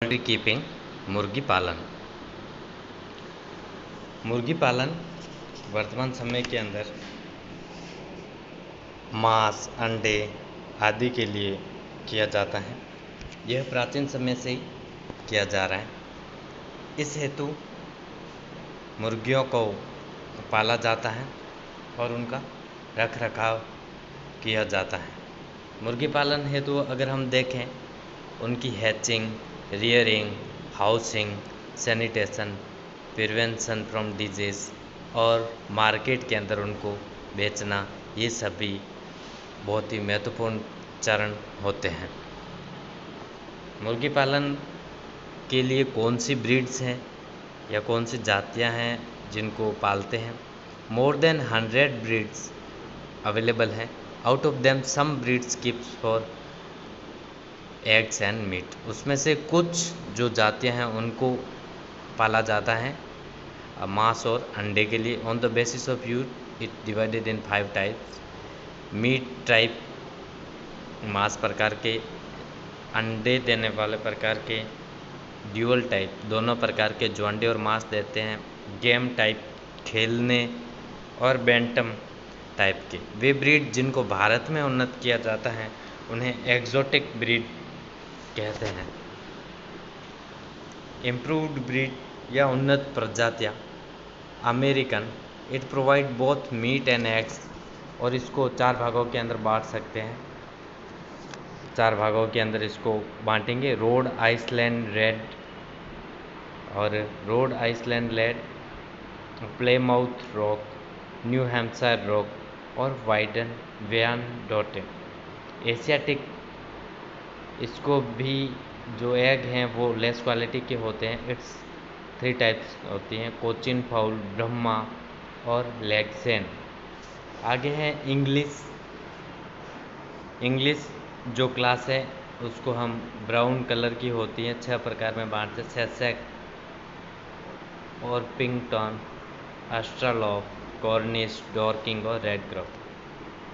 Poultry keeping, मुर्गी पालन। मुर्गी पालन वर्तमान समय के अंदर मांस, अंडे आदि के लिए किया जाता है। यह प्राचीन समय से ही किया जा रहा है। इस हेतु मुर्गियों को पाला जाता है और उनका रख रखाव किया जाता है। मुर्गी पालन हेतु अगर हम देखें, उनकी hatching, rearing, housing, sanitation, prevention from disease और मार्केट के अंदर उनको बेचना, ये सभी बहुत ही महत्वपूर्ण चरण होते हैं। मुर्गी पालन के लिए कौन सी ब्रीड्स हैं या कौन सी जातियां हैं जिनको पालते हैं? मोर देन 100 ब्रीड्स अवेलेबल हैं। Out of them some breeds keeps for eggs and meat. उसमें से कुछ जो जातियां हैं उनको पाला जाता है मांस और अंडे के लिए। On the basis of youth it divided in 5 types. Meat type मांस प्रकार के, अंडे देने वाले प्रकार के, ड्यूअल टाइप दोनों प्रकार के जो अंडे और मांस देते हैं, गेम टाइप खेलने, और बैंटम टाइप के। वे ब्रीड जिनको भारत में उन्नत किया जाता है उन्हें एक्सोटिक ब्रीड कहते हैं। इम्प्रूव्ड ब्रीड या उन्नत प्रजातियाँ American, it provide both meat and eggs, और इसको 4 भागों के अंदर बांट सकते हैं। 4 भागों के अंदर इसको बांटेंगे। रोड आइसलैंड रेड और Rhode Island Red, Plymouth Rock, New Hampshire Rock और वाइडन व्यानडोटे। एशियाटिक, इसको भी जो एग हैं वो लेस क्वालिटी के होते हैं। इट्स 3 टाइप्स होती हैं, कोचिन फाउल, ब्रह्मा और लेगसेन। आगे है इंग्लिश जो क्लास है उसको हम ब्राउन कलर की होती हैं, 6 प्रकार में बांटते हैं, सेसेक और पिंगटन, अस्ट्रालॉप, कॉर्निश, डॉर्किंग और रेड क्रॉप।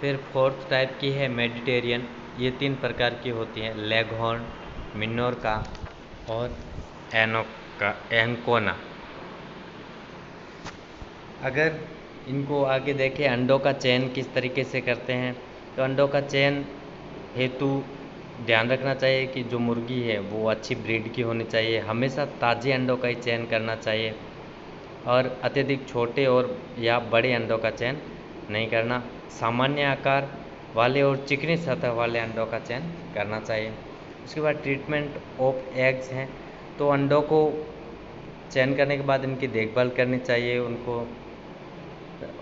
फिर 4th टाइप की है मेडिटेरियन, ये 3 प्रकार की होती हैं, लेगहॉर्न, मिनोरका और एंकोना। अगर इनको आगे देखें अंडों का चयन किस तरीके से करते हैं, तो अंडों का चयन हेतु ध्यान रखना चाहिए कि जो मुर्गी है वो अच्छी ब्रीड की होनी चाहिए। हमेशा ताज़े अंडों का ही चयन करना चाहिए और अत्यधिक छोटे और या बड़े अंडों का चयन नहीं करना। सामान्य आकार वाले और चिकनी सतह वाले अंडों का चयन करना चाहिए। उसके बाद ट्रीटमेंट ऑफ एग्स हैं, तो अंडों को चयन करने के बाद इनकी देखभाल करनी चाहिए, उनको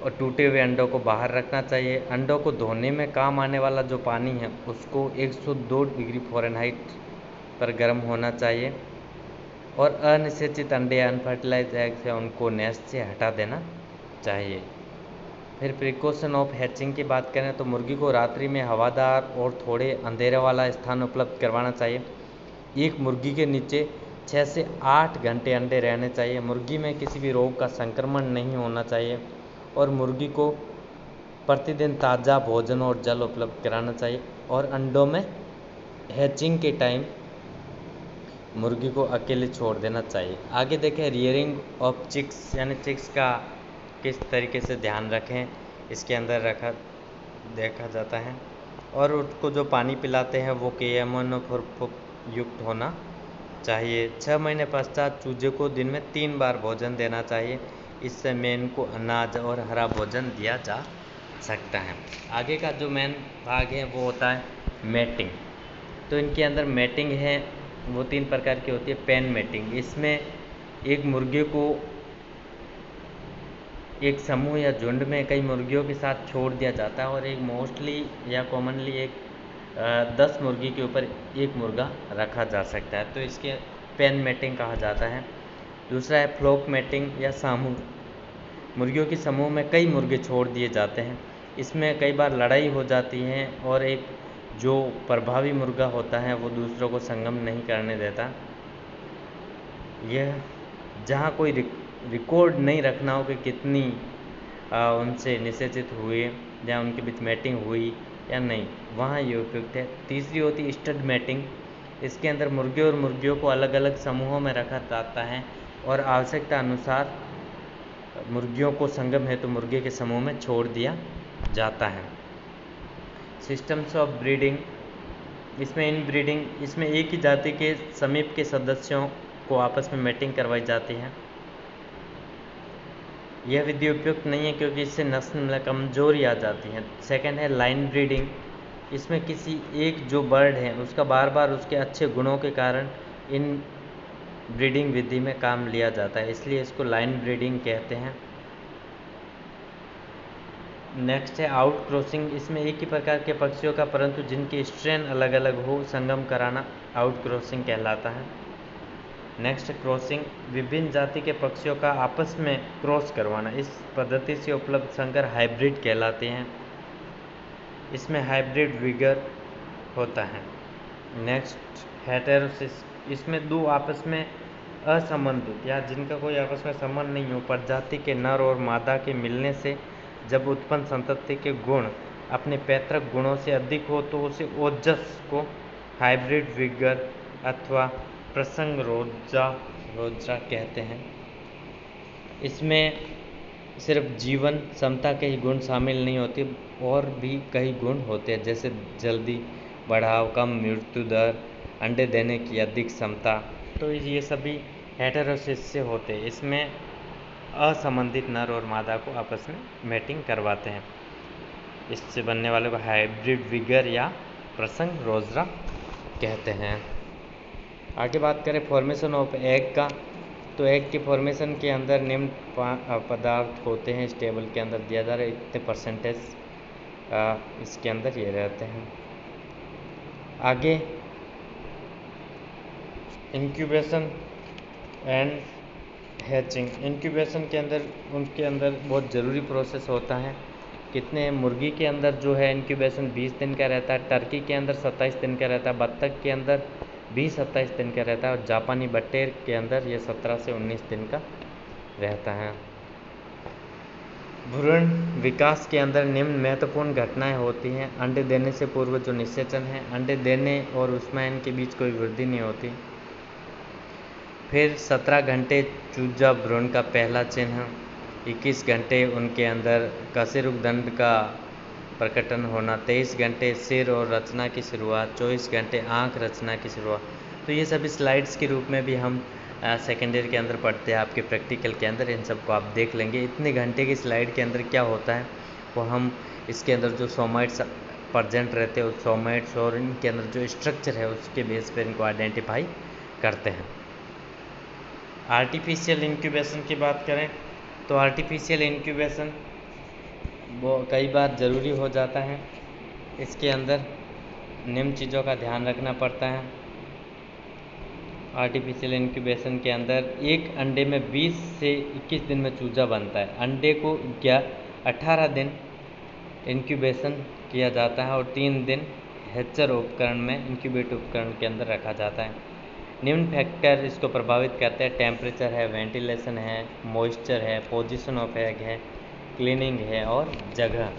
और टूटे हुए अंडों को बाहर रखना चाहिए। अंडों को धोने में काम आने वाला जो पानी है उसको 102 डिग्री फ़ारेनहाइट पर गर्म होना चाहिए, और अनिषेचित अंडे या अनफर्टिलाइज एग्स है उनको नेस्ट से हटा देना चाहिए। फिर प्रिकॉशन ऑफ हैचिंग की बात करें तो मुर्गी को रात्रि में हवादार और थोड़े अंधेरे वाला स्थान उपलब्ध करवाना चाहिए। एक मुर्गी के नीचे 6 से 8 घंटे अंडे रहने चाहिए। मुर्गी में किसी भी रोग का संक्रमण नहीं होना चाहिए और मुर्गी को प्रतिदिन ताज़ा भोजन और जल उपलब्ध कराना चाहिए, और अंडों में हैचिंग के टाइम मुर्गी को अकेले छोड़ देना चाहिए। आगे देखें रियरिंग ऑफ चिक्स, यानी चिक्स का किस तरीके से ध्यान रखें, इसके अंदर देखा जाता है। और उसको जो पानी पिलाते हैं वो KMNO युक्त होना चाहिए। 6 महीने पश्चात चूजे को दिन में 3 बार भोजन देना चाहिए। इससे मेन को अनाज और हरा भोजन दिया जा सकता है। आगे का जो मेन भाग है वो होता है मैटिंग। तो इनके अंदर मैटिंग है वो 3 प्रकार की होती है। पेन मैटिंग, इसमें एक मुर्गी को एक समूह या झुंड में कई मुर्गियों के साथ छोड़ दिया जाता है, और एक मोस्टली या कॉमनली एक 10 मुर्गी के ऊपर एक मुर्गा रखा जा सकता है, तो इसके पेन मैटिंग कहा जाता है। दूसरा है फ्लॉक मैटिंग या समूह, मुर्गियों के समूह में कई मुर्गे छोड़ दिए जाते हैं। इसमें कई बार लड़ाई हो जाती है और एक जो प्रभावी मुर्गा होता है वो दूसरों को संगम नहीं करने देता। यह जहाँ कोई रिकॉर्ड नहीं रखना हो कि कितनी उनसे निषेचित हुए या उनके बीच मैटिंग हुई या नहीं, वहाँ ये उपयुक्त है। तीसरी होती है स्टड मैटिंग, इसके अंदर मुर्गे और मुर्गियों को अलग अलग समूहों में रखा जाता है और आवश्यकता अनुसार मुर्गियों को संगम हेतु मुर्गे के समूह में छोड़ दिया जाता है। सिस्टम्स ऑफ ब्रीडिंग, इसमें इन ब्रीडिंग, इसमें एक ही जाति के समीप के सदस्यों को आपस में मैटिंग करवाई जाती है। यह विधि उपयुक्त नहीं है क्योंकि इससे नस्ल में कमजोरी आ जाती है। सेकंड है लाइन ब्रीडिंग, इसमें किसी एक जो बर्ड है उसका बार बार उसके अच्छे गुणों के कारण इन ब्रीडिंग विधि में काम लिया जाता है, इसलिए इसको लाइन ब्रीडिंग कहते हैं। नेक्स्ट है आउट क्रॉसिंग, इसमें एक ही प्रकार के पक्षियों का परंतु जिनके स्ट्रेन अलग अलग हो संगम कराना आउट क्रॉसिंग कहलाता है। नेक्स्ट क्रॉसिंग, विभिन्न जाति के पक्षियों का आपस में क्रॉस करवाना, इस पद्धति से उपलब्ध संकर हाइब्रिड कहलाते हैं। इसमें हाइब्रिड विगर होता है। नेक्स्ट हेटेरोसिस, इसमें दो आपस में असंबंधित या जिनका कोई आपस में संबंध नहीं हो प्रजाति के नर और मादा के मिलने से जब उत्पन्न संतति के गुण अपने पैतृक गुणों से अधिक हो तो उसे ओजस को हाइब्रिड विगर अथवा प्रसंग रोजा कहते हैं। इसमें सिर्फ जीवन क्षमता के ही गुण शामिल नहीं होते और भी कई गुण होते हैं, जैसे जल्दी बढ़ाव, कम मृत्यु दर, अंडे देने की अधिक क्षमता, तो ये सभी हेटेरोसिस से होते हैं। इसमें असंबंधित नर और मादा को आपस में मैटिंग करवाते हैं, इससे बनने वाले को हाइब्रिड विगर या प्रसंग रोजरा कहते हैं। आगे बात करें फॉर्मेशन ऑफ एग का, तो एग के फॉर्मेशन के अंदर निम्न पदार्थ होते हैं, इस टेबल के अंदर दिया जा रहा है, इतने परसेंटेज इसके अंदर ये रहते हैं। आगे इंक्यूबेशन एंड हैचिंग, इंक्यूबेशन के अंदर उनके अंदर बहुत ज़रूरी प्रोसेस होता है। कितने मुर्गी के अंदर जो है इंक्यूबेशन 20 दिन का रहता है, टर्की के अंदर 27 दिन का रहता है, बत्तख के अंदर 20-27 दिन का रहता है और जापानी बटेर के अंदर ये 17 से 19 दिन का रहता है। भ्रूण विकास के अंदर निम्न महत्वपूर्ण घटनाएं होती हैं। अंडे देने से पूर्व जो निषेचन है, अंडे देने और उष्मायन के बीच कोई वृद्धि नहीं होती। फिर 17 घंटे चूजा भ्रूण का पहला चिन्ह, 21 घंटे उनके अंदर कशेरुकदंड का प्रकटन होना, 23 घंटे सिर और रचना की शुरुआत, 24 घंटे आँख रचना की शुरुआत। तो ये सभी स्लाइड्स के रूप में भी हम सेकेंड ईयर के अंदर पढ़ते हैं, आपके प्रैक्टिकल के अंदर इन सबको आप देख लेंगे। इतने घंटे की स्लाइड के अंदर क्या होता है वो हम इसके अंदर जो सोमाइट्स प्रेजेंट रहते हैं उस सोमाइट्स और इनके अंदर जो स्ट्रक्चर है उसके बेस पर इनको आइडेंटिफाई करते हैं। आर्टिफिशियल इंक्यूबेशन की बात करें तो आर्टिफिशियल इंक्यूबेशन वो कई बार ज़रूरी हो जाता है। इसके अंदर निम्न चीज़ों का ध्यान रखना पड़ता है। आर्टिफिशियल इंक्यूबेशन के अंदर एक अंडे में 20 से 21 दिन में चूजा बनता है। अंडे को 18 दिन इंक्यूबेशन किया जाता है और 3 दिन हैचर उपकरण में इंक्यूबेट उपकरण के अंदर रखा जाता है। निम्न फैक्टर इसको प्रभावित करते हैं, टेम्परेचर है, वेंटिलेशन है, मॉइस्चर है, पोजीशन ऑफ एग है, क्लीनिंग है और जगह।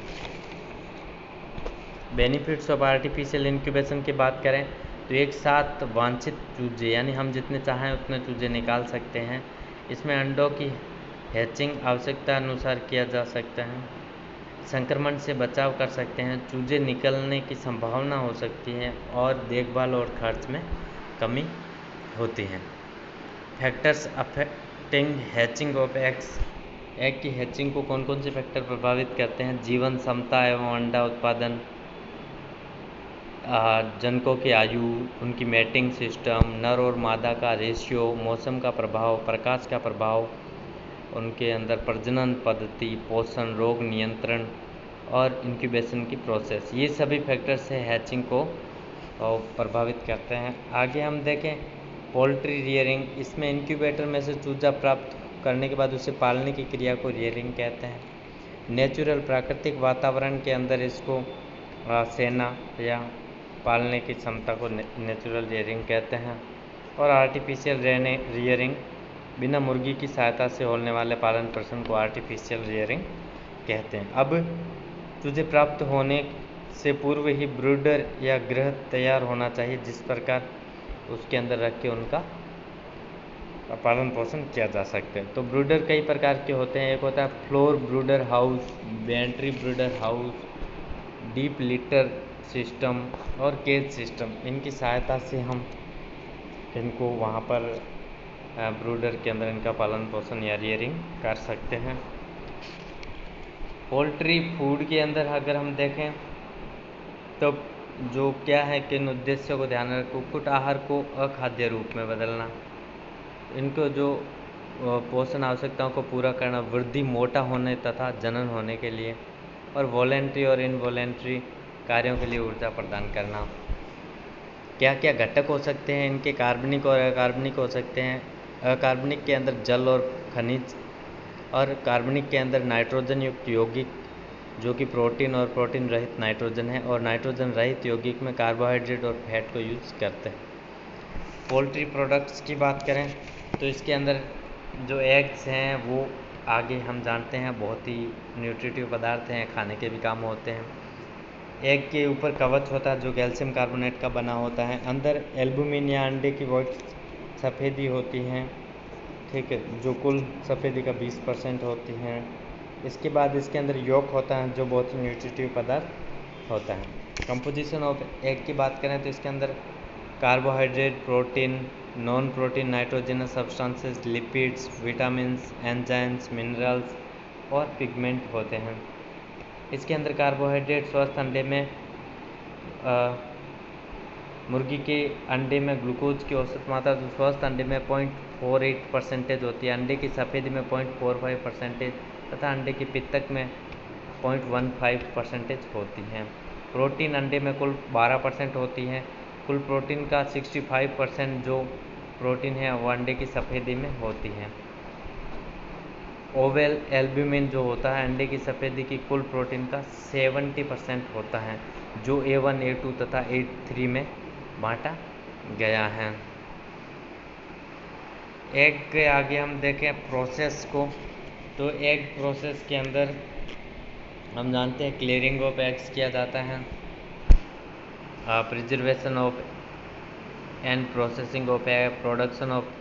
बेनिफिट्स ऑफ आर्टिफिशियल इंक्यूबेशन की बात करें तो एक साथ वांछित चूजे यानी हम जितने चाहें उतने चूजे निकाल सकते हैं। इसमें अंडों की हैचिंग आवश्यकता अनुसार किया जा सकता है। संक्रमण से बचाव कर सकते हैं, चूजे निकलने की संभावना हो सकती है और देखभाल और खर्च में कमी होती है। Factors affecting hatching of eggs, egg की हैचिंग को कौन कौन से फैक्टर प्रभावित करते हैं? जीवन क्षमता एवं अंडा उत्पादन, जनकों की आयु, उनकी मैटिंग सिस्टम, नर और मादा का रेशियो, मौसम का प्रभाव, प्रकाश का प्रभाव, उनके अंदर प्रजनन पद्धति, पोषण, रोग नियंत्रण और इंक्यूबेशन की प्रोसेस, ये सभी फैक्टर्स से हैचिंग को प्रभावित करते हैं। आगे हम देखें पोल्ट्री रियरिंग, इसमें इंक्यूबेटर में से चूजा प्राप्त करने के बाद उसे पालने की क्रिया को रियरिंग कहते हैं। नेचुरल प्राकृतिक वातावरण के अंदर इसको सेना या पालने की क्षमता को नेचुरल रियरिंग कहते हैं। और आर्टिफिशियल रियरिंग, बिना मुर्गी की सहायता से होने वाले पालन पोषण को आर्टिफिशियल रियरिंग कहते हैं। अब चूजे प्राप्त होने से पूर्व ही ब्रूडर या गृह तैयार होना चाहिए, जिस प्रकार उसके अंदर रख के उनका पालन पोषण किया जा सकता है। तो ब्रूडर कई प्रकार के होते हैं। एक होता है floor brooder house, battery brooder house, deep litter system और केज सिस्टम। इनकी सहायता से हम इनको वहाँ पर ब्रूडर के अंदर इनका पालन पोषण या रियरिंग कर सकते हैं। पोल्ट्री फूड के अंदर अगर हम देखें तो जो क्या है किन उद्देश्यों को ध्यान रखें, कुक्कुट आहार को अखाद्य रूप में बदलना, इनको जो पोषण आवश्यकताओं को पूरा करना, वृद्धि, मोटा होने तथा जनन होने के लिए, और वॉलेंट्री और इनवॉलेंट्री कार्यों के लिए ऊर्जा प्रदान करना। क्या क्या घटक हो सकते हैं इनके? कार्बनिक और अकार्बनिक हो सकते हैं। अकार्बनिक के अंदर जल और खनिज, और कार्बनिक के अंदर नाइट्रोजन युक्त यौगिक जो कि प्रोटीन और प्रोटीन रहित नाइट्रोजन है, और नाइट्रोजन रहित यौगिक में कार्बोहाइड्रेट और फैट को यूज़ करते हैं। पोल्ट्री प्रोडक्ट्स की बात करें तो इसके अंदर जो एग्स हैं वो आगे हम जानते हैं बहुत ही न्यूट्रिटिव पदार्थ हैं, खाने के भी काम होते हैं। एग के ऊपर कवच होता है जो कैल्शियम कार्बोनेट का बना होता है। अंदर एल्बुमिन या अंडे की व्हाइट सफ़ेदी होती हैं, ठीक है, जो कुल सफ़ेदी का 20% होती हैं। इसके बाद इसके अंदर यॉक होता है जो बहुत ही न्यूट्रिटिव पदार्थ होता है। कंपोजिशन ऑफ एग की बात करें तो इसके अंदर carbohydrate, protein, non protein nitrogenous substances, lipids, vitamins, enzymes, minerals और पिगमेंट होते हैं। इसके अंदर कार्बोहाइड्रेट स्वस्थ अंडे में मुर्गी के अंडे में ग्लूकोज की औसत मात्रा तो स्वस्थ अंडे में 0.48% होती है, अंडे की सफ़ेदी में 0.45% तथा अंडे की पित्तक में 0.15% होती हैं। प्रोटीन अंडे में कुल 12% होती है। कुल प्रोटीन का 65% जो प्रोटीन है वो अंडे की सफ़ेदी में होती है। ओवेल एल्ब्यूमिन जो होता है अंडे की सफ़ेदी की कुल प्रोटीन का 70% होता है, जो A1, A2 तथा A3 में बांटा गया है। एग के आगे हम देखें प्रोसेस को, तो एग प्रोसेस के अंदर हम जानते हैं क्लियरिंग ऑफ एग्स किया जाता है, preservation of and processing of egg, production of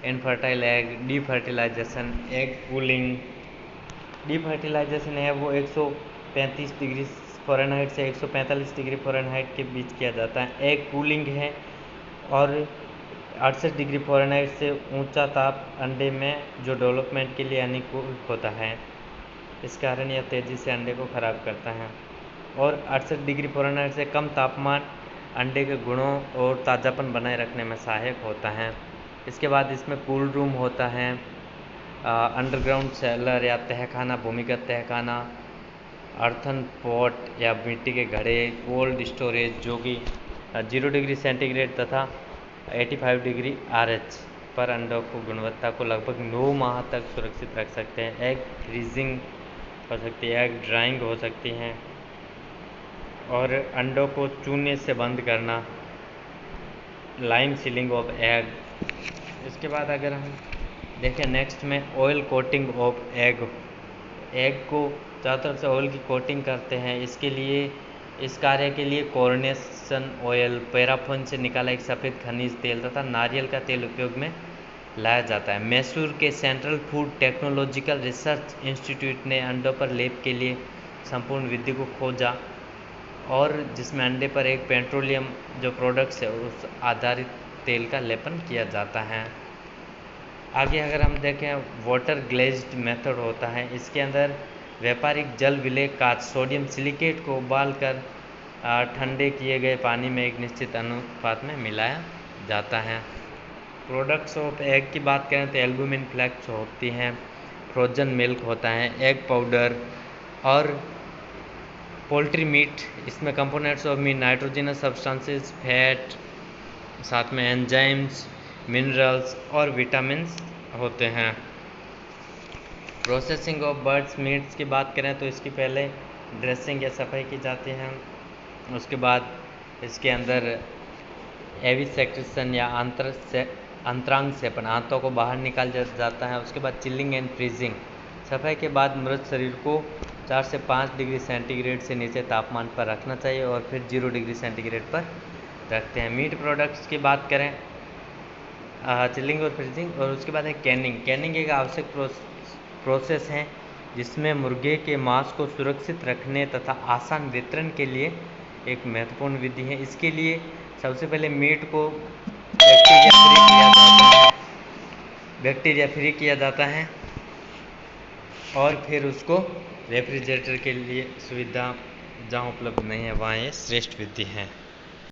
infertile egg, defertilisation, egg cooling. Defertilisation है वो 135 डिग्री फ़ारेनहाइट से 145 डिग्री फ़ारेनहाइट के बीच किया जाता है। एग कूलिंग है और 68 डिग्री फ़ारेनहाइट से ऊंचा ताप अंडे में जो डेवलपमेंट के लिए अनुकूल होता है, इस कारण यह तेज़ी से अंडे को ख़राब करता है। और 68 डिग्री फ़ारेनहाइट से कम तापमान अंडे के गुणों और ताज़ापन बनाए रखने में सहायक होता है। इसके बाद इसमें कूल रूम होता है, अंडरग्राउंड सेलर या तहखाना, भूमिगत तहखाना, अर्थन पॉट या मिट्टी के घड़े, कोल्ड स्टोरेज जो कि 0 डिग्री सेंटीग्रेड तथा 85 डिग्री RH पर अंडों को गुणवत्ता को लगभग 9 माह तक सुरक्षित रख सकते हैं। एग फ्रीजिंग हो सकती है, एग ड्राइंग हो सकती हैं, और अंडों को चूने से बंद करना, लाइम सीलिंग ऑफ एग। इसके बाद अगर हम देखें नेक्स्ट में oil coating of egg, egg को चारों तरफ से ऑयल की कोटिंग करते हैं। इसके लिए इस कार्य के लिए कोरोनेशन ऑयल, पैराफिन से निकाला एक सफ़ेद खनिज तेल तथा नारियल का तेल उपयोग में लाया जाता है। मैसूर के central food technological research institute ने अंडों पर लेप के लिए संपूर्ण विधि को खोजा, और जिसमें अंडे पर एक पेट्रोलियम जो प्रोडक्ट्स है उस आधारित तेल का लेपन किया जाता है। आगे अगर हम देखें वाटर ग्लेज्ड मेथड होता है। इसके अंदर व्यापारिक जल विलेय कांच सोडियम सिलिकेट को उबालकर ठंडे किए गए पानी में एक निश्चित अनुपात में मिलाया जाता है। प्रोडक्ट्स ऑफ एग की बात करें तो एल्बुमिन फ्लेक्स होती हैं, फ्रोजन मिल्क होता है, एग पाउडर और पोल्ट्री मीट। इसमें components of meat nitrogenous substances, fat, साथ में एंजाइम्स, मिनरल्स और विटामिन्स होते हैं। प्रोसेसिंग ऑफ बर्ड्स मीट्स की बात करें तो इसकी पहले ड्रेसिंग या सफाई की जाती है, उसके बाद इसके अंदर एविसेक्शन या अंतरांग सेपन, आंतों को बाहर निकाल जाता है। उसके बाद चिल्लिंग एंड फ्रीजिंग, सफाई के बाद मृत शरीर को 4 से 5 डिग्री सेंटीग्रेड से नीचे तापमान पर रखना चाहिए और फिर 0 डिग्री सेंटीग्रेड पर रखते हैं। मीट प्रोडक्ट्स की बात करें, चिलिंग और फ्रीजिंग, और उसके बाद है कैनिंग। कैनिंग एक आवश्यक प्रोसेस है जिसमें मुर्गे के मांस को सुरक्षित रखने तथा आसान वितरण के लिए एक महत्वपूर्ण विधि है। इसके लिए सबसे पहले मीट को बैक्टीरिया फ्री किया जाता है और फिर उसको रेफ्रिजरेटर के लिए सुविधा जहाँ उपलब्ध नहीं है वहाँ ये श्रेष्ठ विधि है।